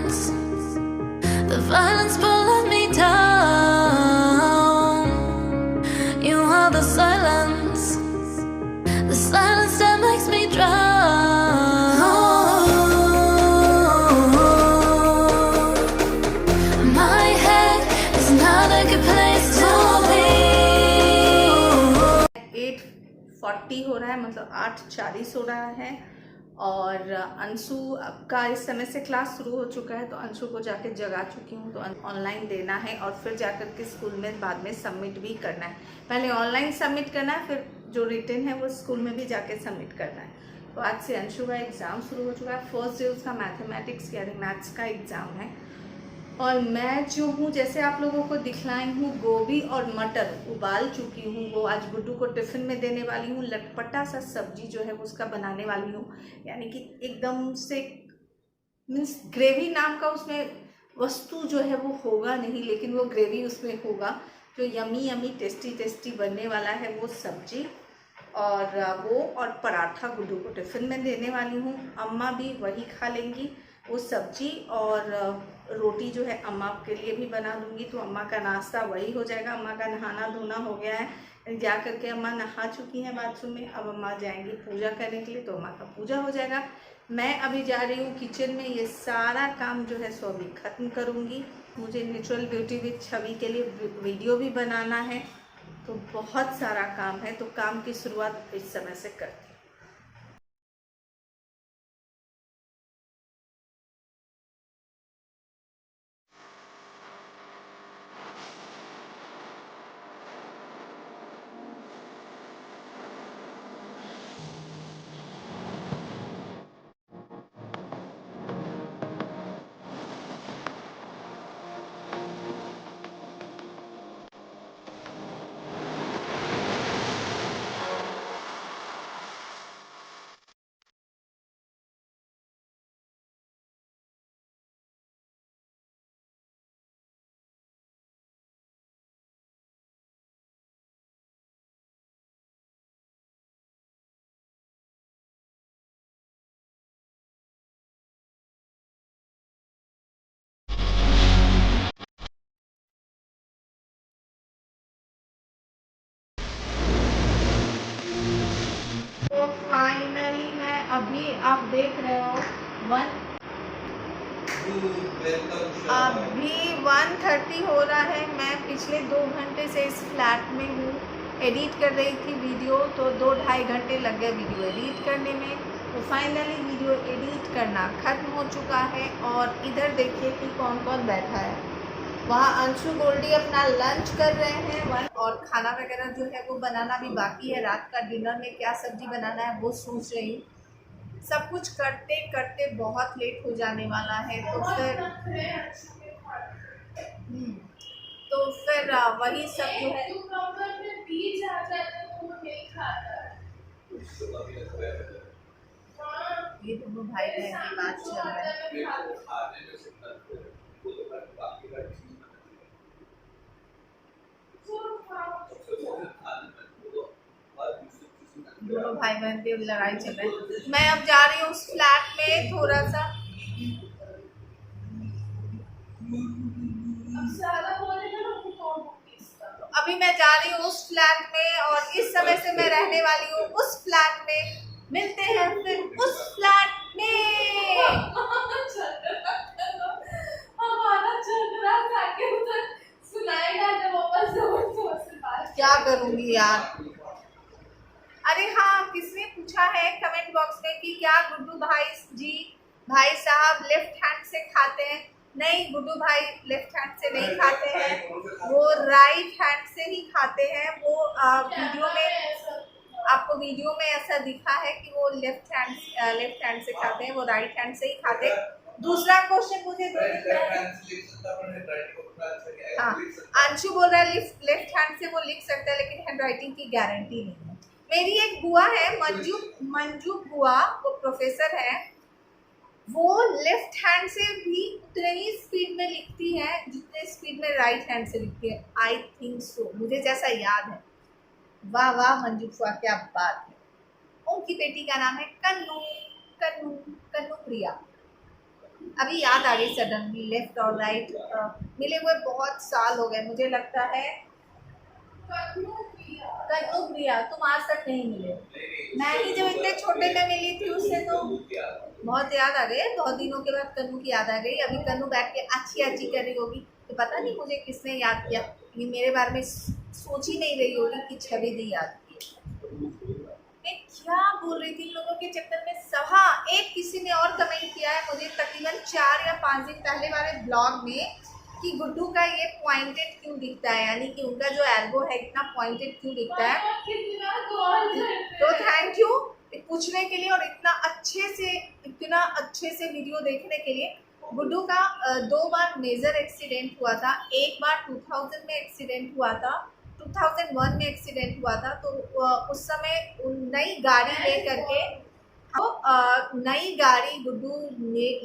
The violence pulling me down. You are the silence that makes me drown. My head is not a good place to be. 8:40 हो रहा है, मतलब 8:40 हो रहा है। और अंशु का इस समय से क्लास शुरू हो चुका है, तो अंशु को जाके जगा चुकी हूँ। तो ऑनलाइन देना है और फिर जाकर के स्कूल में बाद में सबमिट भी करना है। पहले ऑनलाइन सबमिट करना है, फिर जो रिटन है वो स्कूल में भी जाके सबमिट करना है। तो आज से अंशु का एग्ज़ाम शुरू हो चुका है। फर्स्ट डे उसका मैथमेटिक्स यानी मैथ्स का एग्ज़ाम है। और मैं जो हूँ, जैसे आप लोगों को दिखलाई हूँ, गोभी और मटर उबाल चुकी हूँ। वो आज गुड्डू को टिफ़िन में देने वाली हूँ। लटपटा सा सब्जी जो है वो उसका बनाने वाली हूँ, यानी कि एकदम से मीन्स ग्रेवी नाम का उसमें वस्तु जो है वो होगा नहीं, लेकिन वो ग्रेवी उसमें होगा जो यमी यमी टेस्टी टेस्टी बनने वाला है। वो सब्जी और वो और पराठा गुड्डू को टिफ़िन में देने वाली हूँ। अम्मा भी वही खा लेंगी, वो सब्जी और रोटी जो है अम्मा के लिए भी बना दूंगी। तो अम्मा का नाश्ता वही हो जाएगा। अम्मा का नहाना धोना हो गया है, जा करके अम्मा नहा चुकी हैं बाथरूम में। अब अम्मा जाएंगी पूजा करने के लिए, तो अम्मा का पूजा हो जाएगा। मैं अभी जा रही हूँ किचन में, ये सारा काम जो है सो अभी ख़त्म करूँगी। मुझे नेचुरल ब्यूटी विद छवि के लिए वीडियो भी बनाना है, तो बहुत सारा काम है। तो काम की शुरुआत इस समय से करती हूँ। तो फाइनली मैं अभी, आप देख रहे हो, अभी 1:30 हो रहा है। मैं पिछले 2 घंटे से इस फ्लैट में हूँ, एडिट कर रही थी वीडियो। तो 2-2.5 घंटे लग गए वीडियो एडिट करने में। तो फाइनली वीडियो एडिट करना ख़त्म हो चुका है। और इधर देखिए कि कौन कौन बैठा है। वहाँ अंशु गोल्डी अपना लंच कर रहे हैं, और खाना वगैरह जो है वो बनाना भी बाकी है। रात का डिनर में क्या सब्जी बनाना है वो सोच रही हूँ। सब कुछ करते करते बहुत लेट हो जाने वाला है। तो फिर वही सब जो है, ये दोनों भाई बहन की बात चल रही है। दोनों भाई बहन की लड़ाई चल रही है। मैं अब जा रही हूँ उस फ्लैट में थोड़ा सा। अभी मैं जा रही हूँ उस फ्लैट में, और इस समय से मैं रहने वाली हूँ उस फ्लैट में। मिलते हैं फिर उस फ्लैट में। क्या करूँगी यार। अरे हाँ, किसने पूछा है कमेंट बॉक्स में कि क्या गुड्डू भाई साहब लेफ्ट हैंड से खाते हैं? नहीं, गुड्डू भाई लेफ्ट हैंड से नहीं खाते हैं, वो राइट हैंड से ही खाते हैं। वो वीडियो में, आपको वीडियो में ऐसा दिखा है कि वो लेफ्ट हैंड से खाते हैं, वो राइट हैंड से ही खाते हैं। दूसरा क्वेश्चन मुझे हाँ, अंशु बोल रहा है लेफ्ट हैंड से वो लिख सकता है, लेकिन हैंड राइटिंग की गारंटी नहीं है। मेरी एक बुआ है, मंजू बुआ, वो प्रोफेसर है। वो लेफ्ट हैंड से भी उतने ही स्पीड में लिखती है जितने स्पीड में राइट हैंड से लिखती है। आई थिंक सो, मुझे जैसा याद है। वाह वाह मंजू बुआ, क्या बात है। उनकी बेटी का नाम है कन्नू प्रिया। अभी याद आ गई सडनली, लेफ्ट और राइट मिले हुए बहुत साल हो गए, मुझे लगता है। कन्नू प्रिया तुम आज तक नहीं मिले, मैं ही जब इतने छोटे में मिली थी उससे, तो बहुत याद आ गए। बहुत दिनों के बाद कन्नू की याद आ गई। अभी कन्नू बैठ के अच्छी अच्छी कर रही होगी, तो पता नहीं मुझे किसने याद किया, ये मेरे बारे में सोच ही नहीं रही होगी कि छवि दी याद की। मैं क्या बोल रही थी इन लोगों के चक्कर में सब। हाँ, एक किसी ने और कमेंट किया है मुझे तकरीबन 4 या 5 दिन पहले वाले ब्लॉग में कि गुड्डू का ये पॉइंटेड क्यों दिखता है, यानी कि उनका जो एल्बो है इतना पॉइंटेड क्यों दिखता है। तो थैंक यू पूछने के लिए और इतना अच्छे से वीडियो देखने के लिए। गुड्डू का 2 बार मेजर एक्सीडेंट हुआ था। एक बार 2000 में एक्सीडेंट हुआ था, 2001 में एक्सीडेंट हुआ था। तो उस समय नई गाड़ी ले करके, तो नई गाड़ी गुड्डू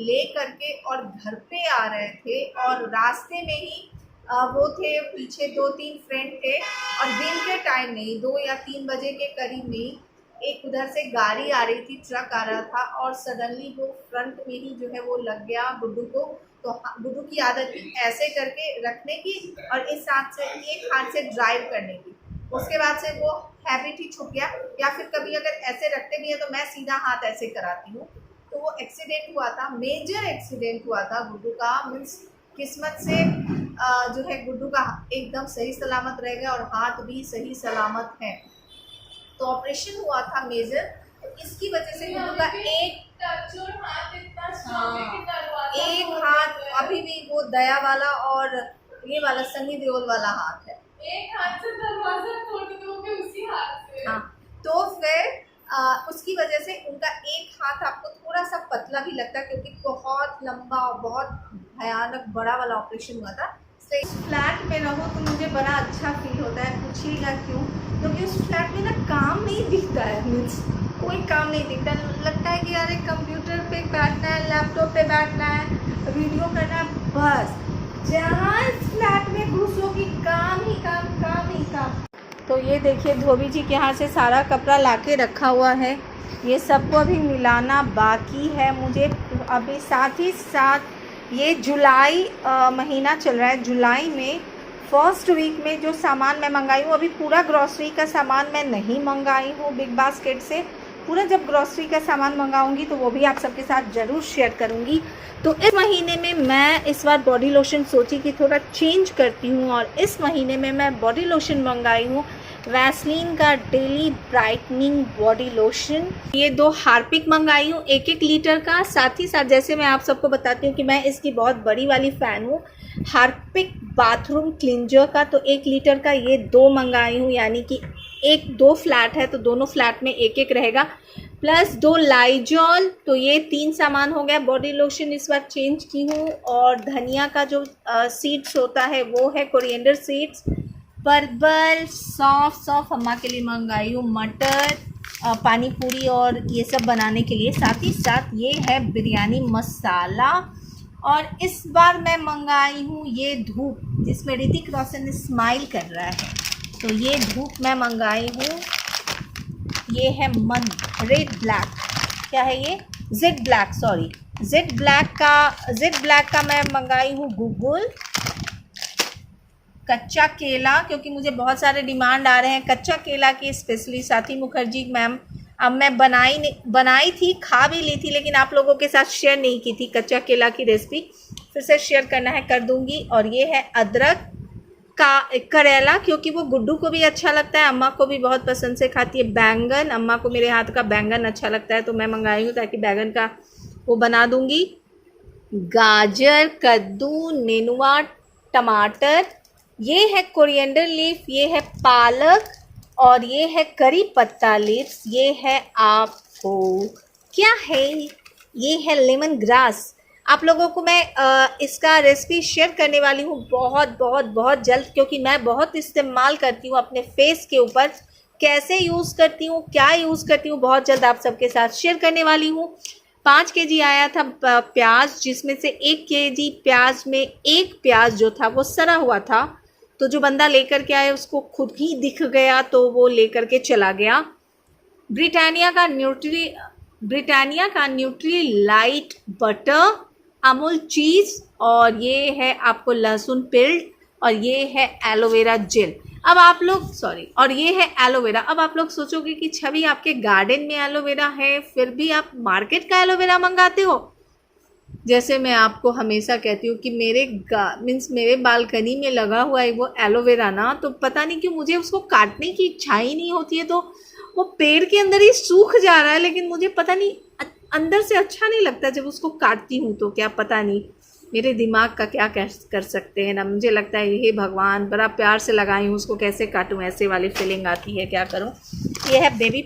ले करके और घर पे आ रहे थे, और रास्ते में ही वो थे, पीछे 2-3 फ्रेंड थे, और दिन के टाइम में ही 2 या 3 बजे के करीब में ही एक उधर से गाड़ी आ रही थी, ट्रक आ रहा था, और सडनली वो फ्रंट में ही जो है वो लग गया गुड्डू को। तो गुड्डू की आदत थी ऐसे करके रखने की और इस हाथ से, एक हाथ से ड्राइव करने की। उसके बाद से वो हैबिट ही छूट गया, या फिर कभी अगर ऐसे रखते भी है तो मैं सीधा हाथ ऐसे कराती हूँ। तो वो एक्सीडेंट हुआ था, मेजर एक्सीडेंट हुआ था गुड्डू का। मीन्स किस्मत से जो है गुड्डू का एकदम सही सलामत रह गया और हाथ भी सही सलामत है। तो ऑपरेशन हुआ था मेजर, तो इसकी वजह से गुड्डू का एक हाथ अभी भी वो दया वाला और ये वाला सनी देओल वाला हाथ है। एक हाथ से दरवाजा तोड़ दोगे उसी हाथ से। हाँ, तो फिर उसकी वजह से उनका एक हाथ आपको थोड़ा सा पतला भी लगता है, क्योंकि बहुत लंबा और बहुत भयानक बड़ा वाला ऑपरेशन हुआ था। फ्लैट में रहो तो मुझे बड़ा अच्छा फील होता है, पूछिएगा क्यों? क्योंकि उस फ्लैट में ना काम नहीं दिखता है, मीन्स कोई काम नहीं दिखता। लगता है कि यार एक कंप्यूटर पे बैठना है, लैपटॉप पे बैठना है, वीडियो करना है, बस। जहाँ इस फ्लैट में घुसोगी काम ही काम, काम ही काम। तो ये देखिए धोबी जी के यहाँ से सारा कपड़ा लाके रखा हुआ है, ये सबको अभी मिलाना बाकी है मुझे अभी। साथ ही साथ ये जुलाई महीना चल रहा है, जुलाई में फर्स्ट वीक में जो सामान मैं मंगाई हूँ, अभी पूरा ग्रॉसरी का सामान मैं नहीं मंगाई हूँ बिग बास्केट से। पूरा जब ग्रॉसरी का सामान मंगाऊंगी तो वो भी आप सबके साथ ज़रूर शेयर करूँगी। तो इस महीने में मैं इस बार बॉडी लोशन सोची कि थोड़ा चेंज करती हूँ, और इस महीने में मैं बॉडी लोशन मंगाई हूँ वैसलीन का डेली ब्राइटनिंग बॉडी लोशन। ये 2 हार्पिक मंगाई हूँ 1-1 लीटर का। साथ ही साथ जैसे मैं आप सबको बताती हूँ कि मैं इसकी बहुत बड़ी वाली फ़ैन हूँ हार्पिक बाथरूम क्लिंजर का, तो 1 लीटर का ये 2 मंगाई हूँ, यानी कि 1-2 फ्लैट है तो दोनों फ्लैट में 1-1 रहेगा, प्लस 2 लाइजॉल। तो ये 3 सामान हो गया। बॉडी लोशन इस बार चेंज की हूँ, और धनिया का जो सीड्स होता है वो है कोरिएंडर सीड्स। परवल सौंफ अम्मा के लिए मंगाई हूँ, मटर, पानी पूरी और ये सब बनाने के लिए। साथ ही साथ ये है बिरयानी मसाला, और इस बार मैं मंगाई हूँ ये धूप जिसमें ऋतिक रोशन स्माइल कर रहा है, तो ये धूप मैं मंगाई हूँ। ये है मन रेड ब्लैक, क्या है ये, Z black, sorry Z black का मैं मंगाई हूँ गुगुल। कच्चा केला, क्योंकि मुझे बहुत सारे डिमांड आ रहे हैं कच्चा केला की, स्पेशली साथी मुखर्जी मैम। अब मैं बनाई थी, खा भी ली थी, लेकिन आप लोगों के साथ शेयर नहीं की थी कच्चा केला की रेसिपी। फिर से शेयर करना है, कर दूंगी। और ये है अदरक का करेला, क्योंकि वो गुड्डू को भी अच्छा लगता है, अम्मा को भी बहुत पसंद से खाती है। बैंगन, अम्मा को मेरे हाथ का बैंगन अच्छा लगता है, तो मैं मंगाई हूँ ताकि बैंगन का वो बना दूँगी। गाजर, कद्दू, नेनुआ, टमाटर, ये है कोरिएंडर लीफ, ये है पालक, और ये है करी पत्ता लीव्स। ये है आपको क्या है, ये है लेमन ग्रास। आप लोगों को मैं इसका रेसिपी शेयर करने वाली हूँ बहुत जल्द, क्योंकि मैं बहुत इस्तेमाल करती हूँ अपने फेस के ऊपर। कैसे यूज़ करती हूँ, क्या यूज़ करती हूँ, बहुत जल्द आप सबके साथ शेयर करने वाली हूँ। 5 केजी आया था प्याज, जिसमें से 1 केजी प्याज में 1 प्याज जो था वो सड़ा हुआ था, तो जो बंदा लेकर के आया उसको खुद ही दिख गया, तो वो लेकर के चला गया। ब्रिटानिया का न्यूट्री लाइट बटर अमूल चीज़ और ये है आपको लहसुन पिल्ड और ये है एलोवेरा जेल। अब आप लोग और ये है एलोवेरा। अब आप लोग सोचोगे कि छवि आपके गार्डन में एलोवेरा है फिर भी आप मार्केट का एलोवेरा मंगाते हो। जैसे मैं आपको हमेशा कहती हूँ कि मेरे बालकनी में लगा हुआ है वो एलोवेरा ना, तो पता नहीं क्यों मुझे उसको काटने की इच्छा ही नहीं होती है। तो वो पेड़ के अंदर ही सूख जा रहा है, लेकिन मुझे पता नहीं अंदर से अच्छा नहीं लगता जब उसको काटती हूँ। तो क्या पता नहीं मेरे दिमाग का क्या कर सकते हैं ना। मुझे लगता है हे भगवान, बड़ा प्यार से लगाई हूँ उसको, कैसे काटूँ, ऐसे वाली फीलिंग आती है। क्या करूँ। ये है बेबी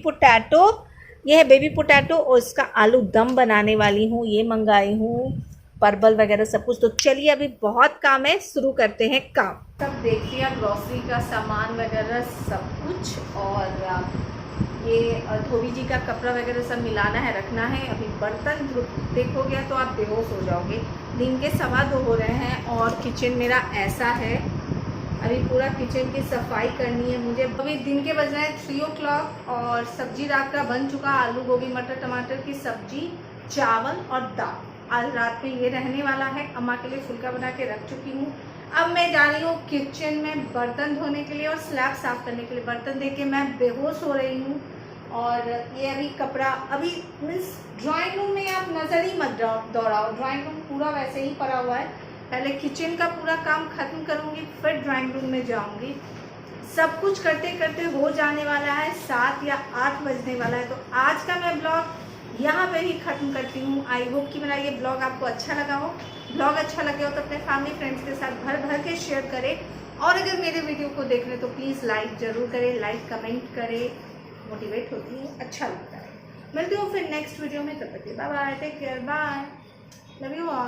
पोटैटो और इसका आलू दम बनाने वाली हूँ। ये मंगाई हूँ परवल वगैरह सब कुछ। तो चलिए अभी बहुत काम है, शुरू करते हैं काम। सब देख लिया, ग्रॉसरी का सामान वगैरह सब कुछ। और ये धोबी जी का कपड़ा वगैरह सब मिलाना है, रखना है। अभी बर्तन देखोगे तो आप बेहोश हो जाओगे। दिन के 2:15 हो रहे हैं और किचन मेरा ऐसा है। अभी पूरा किचन की सफाई करनी है मुझे। अभी दिन के बज रहे हैं 3 o'clock और सब्जी रात का बन चुका। आलू गोभी मटर टमाटर की सब्जी, चावल और दाल आज रात में ये रहने वाला है। अम्मा के लिए फुल्का बना के रख चुकी हूँ। अब मैं जा रही हूँ किचन में बर्तन धोने के लिए और स्लैब साफ़ करने के लिए। बर्तन देख के मैं बेहोश हो रही हूँ। और ये अभी कपड़ा अभी मीन्स ड्राइंग रूम में आप नज़र ही मत दौड़ाओ। ड्राइंग रूम पूरा वैसे ही पड़ा हुआ है। पहले किचन का पूरा काम ख़त्म करूँगी फिर ड्राइंग रूम में जाऊँगी। सब कुछ करते करते हो जाने वाला है 7 या 8 बजने वाला है। तो आज का मैं ब्लॉग यहाँ पे ही ख़त्म करती हूँ। आई होप कि मेरा ये ब्लॉग आपको अच्छा लगा हो। ब्लॉग अच्छा लगे हो तो अपने फैमिली फ्रेंड्स के साथ भर के शेयर करें। और अगर मेरे वीडियो को देख रहे तो प्लीज़ लाइक ज़रूर करें। लाइक कमेंट करें, मोटिवेट होती है, अच्छा लगता है। मिलती हूँ फिर नेक्स्ट वीडियो में। तब तक bye bye, take care, bye.